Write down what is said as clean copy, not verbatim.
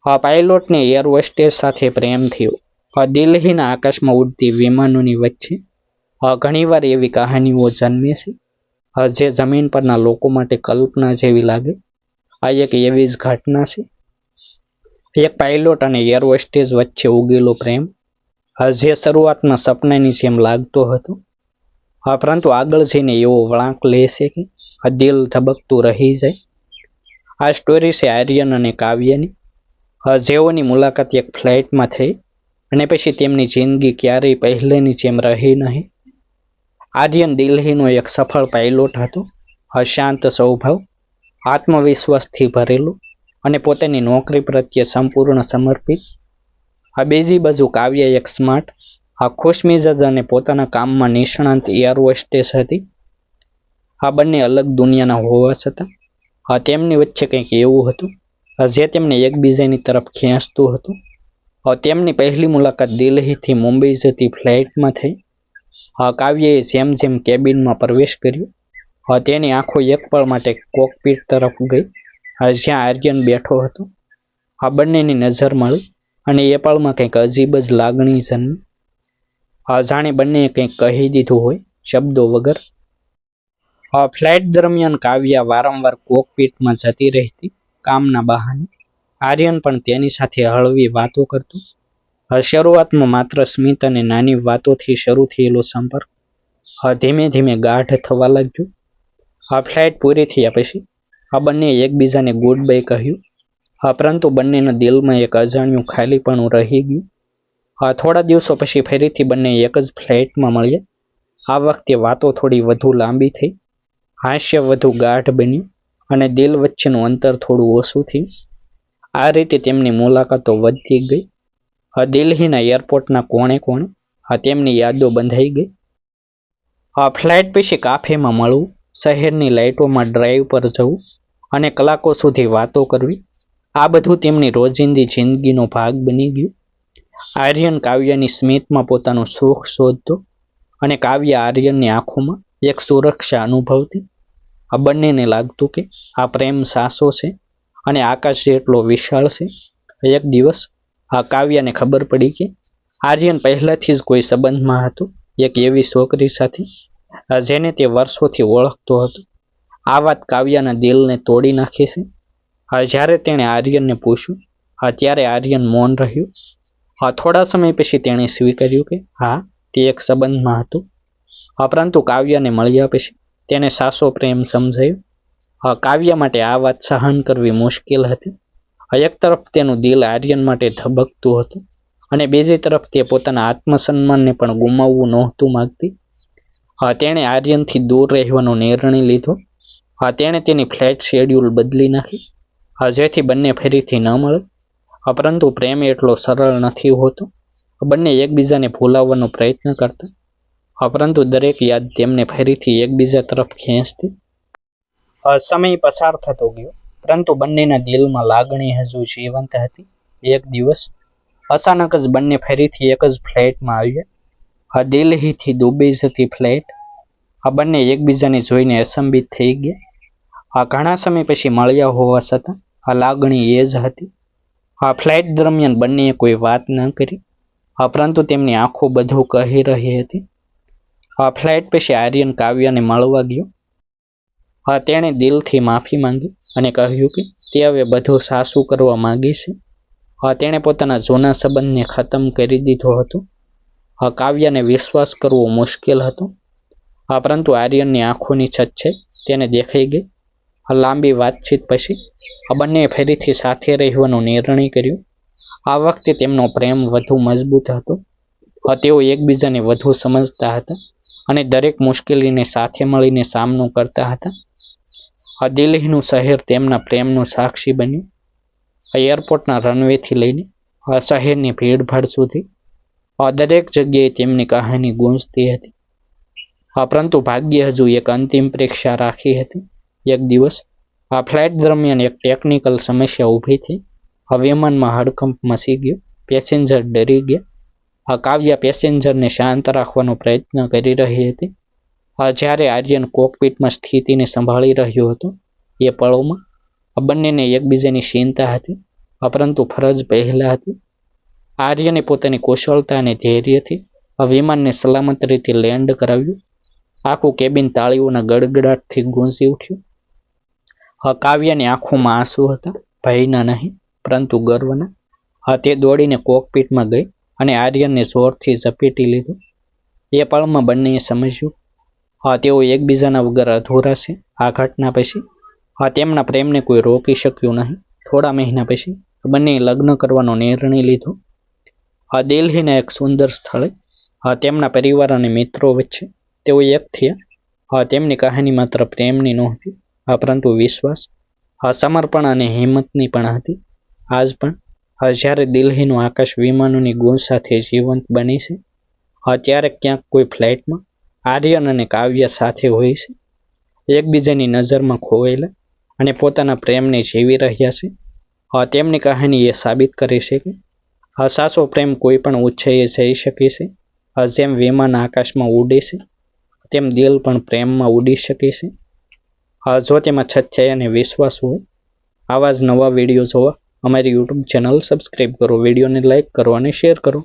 પાયલોટને air hostess સાથે પ્રેમ થયો. દિલ્હીના આકાશમાં ઉડતી વિમાનોની વચ્ચે ઘણીવાર એવી કહાનીઓ જન્મે છે જે જમીન પરના લોકો માટે કલ્પના જેવી લાગે. આ એક એવી જ ઘટના છે, એક પાયલોટ અને એર હોસ્ટેસ વચ્ચે ઉગેલો પ્રેમ, જે શરૂઆતમાં સપનાની જેમ લાગતો હતો, પરંતુ આગળ જઈને એવો વળાંક લે છે કે દિલ ધબકતું રહી જાય. આ સ્ટોરી છે આર્યન અને કાવ્યની, જેઓની મુલાકાત એક ફ્લાઇટમાં થઈ અને પછી તેમની જિંદગી ક્યારેય પહેલેની જેમ રહી નહીં. આર્યન દિલ્હીનો એક સફળ પાયલોટ હતો, શાંત સ્વભાવ, આત્મવિશ્વાસથી ભરેલો અને પોતાની નોકરી પ્રત્યે સંપૂર્ણ સમર્પિત. આ બીજી બાજુ કાવ્ય એક સ્માર્ટ, ખુશમિજાજ અને પોતાના કામમાં નિષ્ણાંત એર હોસ્ટેસ હતી. આ બંને અલગ દુનિયાના હોવા છતાં તેમની વચ્ચે કંઈક એવું હતું જે તેમને એકબીજાની તરફ ખેંચતું હતું. તેમની પહેલી મુલાકાત દિલ્હીથી મુંબઈ જતી ફ્લાઇટમાં થઈ. કાવ્યએ જેમ જેમ કેબિનમાં પ્રવેશ કર્યો, તેની આંખો એક પળ માટે કોકપીટ તરફ ગઈ, જ્યાં આર્યન બેઠો હતો. આ બંનેની નજર મળી અને એ પળમાં કંઈક અજીબ જ લાગણી જન્મી. જાણે બંનેએ કંઈક કહી દીધું હોય, શબ્દો વગર. ફ્લાઇટ દરમિયાન કાવ્યા વારંવાર કોકપીટમાં જતી રહેતી, કામના બહાને. આર્યન પણ તેની સાથે હળવી વાતો કરતો. શરૂઆતમાં માત્ર સ્મિત અને નાની વાતોથી શરૂ થયેલો સંપર્ક ધીમે ધીમે ગાઢ થવા લાગ્યો. ફ્લાઇટ પૂરી થયા પછી આ બંને એકબીજાને ગુડ બાય કહ્યું, પરંતુ બંનેના દિલમાં એક અજાણ્યું ખાલીપણું રહી ગયું. થોડા દિવસો પછી ફરીથી બંને એક જ ફ્લાઇટમાં મળ્યા. આ વખતે વાતો થોડી વધુ લાંબી થઈ, હાસ્ય વધુ ગાઢ બન્યું અને દિલ વચ્ચેનું અંતર થોડું ઓછું થયું. આ રીતે તેમની મુલાકાતો વધતી ગઈ. દિલ્હીના એરપોર્ટના કોણે કોણે તેમની યાદો બંધાઈ ગઈ. ફ્લાઇટ પછી કાફેમાં મળવું, શહેરની લાઇટોમાં ડ્રાઈવ પર જવું અને કલાકો સુધી વાતો કરવી, આ બધું તેમની રોજિંદી જિંદગીનો ભાગ બની ગયું. આર્યન કાવ્યની સ્મિતમાં પોતાનું સુખ શોધતો અને કાવ્ય આર્યનની આંખોમાં એક સુરક્ષા અનુભવતી. આ બંનેને લાગતું કે આ પ્રેમ સાચો છે અને આકાશ જેટલો વિશાળ છે. એક દિવસ કાવ્યને ખબર પડી કે આર્યન પહેલાથી જ કોઈ સંબંધમાં હતો, એક એવી છોકરી સાથે જેને તે વર્ષોથી ઓળખતો હતો. આ વાત કાવ્યના દિલને તોડી નાખે છે. જ્યારે તેણે આર્યનને પૂછ્યું, ત્યારે આર્યન મૌન રહ્યું. થોડા સમય પછી તેણે સ્વીકાર્યું કે હા, તે એક સંબંધમાં હતો, પરંતુ કાવ્યને મળ્યા પછી તેને સાચો પ્રેમ સમજાયો. કાવ્ય માટે આ વાત સહન કરવી મુશ્કેલ હતી. એક તરફ તેનું દિલ આર્યન માટે ધબકતું હતું અને બીજી તરફ તે પોતાના આત્મસન્માનને પણ ગુમાવવું નહોતું માંગતી. તેણે આર્યનથી દૂર રહેવાનો નિર્ણય લીધો. તેણે તેની ફ્લાઇટ શેડ્યુલ બદલી નાખી, જેથી બંને ફરીથી ન મળે. પરંતુ પ્રેમ એટલો સરળ નથી હોતો. બંને એકબીજાને ભૂલાવવાનો પ્રયત્ન કરતા, પરંતુ દરેક યાદ તેમને ફરીથી એકબીજા તરફ ખેંચતી. સમય પસાર થતો ગયો, પરંતુ બંનેના દિલમાં લાગણી હજુ જીવંત હતી. એક દિવસ અચાનક જ બંને ફરીથી એક જ ફ્લાઇટમાં આવ્યા, દિલ્હીથી દુબઈ જતી ફ્લાઇટ. આ બંને એકબીજાને જોઈને અચંબિત થઈ ગયા. ઘણા સમય પછી મળ્યા હોવા છતાં આ લાગણી એ જ હતી. ફ્લાઇટ દરમિયાન બંનેએ કોઈ વાત ન કરી, પરંતુ તેમની આંખો બધું કહી રહી હતી. ફ્લાઇટ પછી આર્યન કાવ્યને મળવા ગયો. તેણે દિલથી માફી માંગી અને કહ્યું કે તે હવે બધું સાચું કરવા માંગે છે. તેણે પોતાના જૂના સંબંધને ખતમ કરી દીધો હતો. કાવ્યને વિશ્વાસ કરવો મુશ્કેલ હતો, પરંતુ આર્યનની આંખોની છચ્છાઈ તેને દેખાઈ ગઈ. લાંબી વાતચીત પછી બંનેએ ફરીથી સાથે રહેવાનો નિર્ણય કર્યો. આ વખતે તેમનો પ્રેમ વધુ મજબૂત હતો. તેઓ એકબીજાને વધુ સમજતા હતા અને દરેક મુશ્કેલીને સાથે મળીને સામનો કરતા હતા. દિલ્હીનું શહેર તેમના પ્રેમનું સાક્ષી બન્યું. એરપોર્ટના રનવેથી લઈને શહેરની ભીડભાડ સુધી દરેક જગ્યાએ તેમની કહાની ગૂંજતી હતી. પરંતુ ભાગ્ય હજુ એક અંતિમ પરીક્ષા રાખી હતી. એક દિવસ ફ્લાઇટ દરમિયાન એક ટેકનિકલ સમસ્યા ઊભી થઈ. વિમાનમાં હડકંપ મચી ગયો, પેસેન્જર ડરી ગયા. કાવ્ય પેસેન્જરને શાંત રાખવાનો પ્રયત્ન કરી રહી હતી. જ્યારે આર્યન કોકપીટમાં સ્થિતિને સંભાળી રહ્યો હતો, એ પળોમાં બંનેને એકબીજાની ચિંતા હતી. પરંતુ ફરજ પહેલા હતી. આર્યને પોતાની કુશળતા અને ધૈર્યથી વિમાનને સલામત રીતે લેન્ડ કરાવ્યું. આખું કેબિન તાળીઓના ગડગડાટથી ગુંજી ઉઠ્યું. કાવ્યની આંખોમાં આંસુ હતા, ભયના નહીં પરંતુ ગર્વના. તે દોડીને કોકપીટમાં ગઈ અને આર્યનને જોરથી ઝપેટી લીધો. એ પળમાં બંનેએ સમજ્યું તેઓ એકબીજાના વગર અધૂરા છે. આ ઘટના પછી તેમના પ્રેમને કોઈ રોકી શક્યું નહીં. થોડા મહિના પછી બંનેએ લગ્ન કરવાનો નિર્ણય લીધો. દિલ્હીના એક સુંદર સ્થળે તેમના પરિવાર અને મિત્રો વચ્ચે તેઓ એક થયા. તેમની કહાની માત્ર પ્રેમની નહોતી પરંતુ વિશ્વાસ, સમર્પણ અને હિંમતની પણ હતી. આજ પણ જ્યારે દિલ્હીનું આકાશ વિમાનોની ગૂંજ સાથે જીવંત બને છે, ત્યારે ક્યાંક કોઈ ફ્લાઇટમાં આર્યન અને કાવ્ય સાથે હોય છે, એકબીજાની નજરમાં ખોવાયેલા અને પોતાના પ્રેમને જીવી રહ્યા છે. તેમની કહાની એ સાબિત કરે છે કે સાચો પ્રેમ કોઈ પણ ઊંચાઈએ જઈ શકે છે. જેમ વિમાન આકાશમાં ઉડે છે તેમ દિલ પણ પ્રેમમાં ઉડી શકે છે, જો તેમાં સચ્ચાઈ અને વિશ્વાસ હોય. આવા જ નવા વિડીયો જોવા અમારી યુટ્યુબ ચેનલ સબસ્ક્રાઈબ કરો, વિડીયોને લાઇક કરો અને શેર કરો.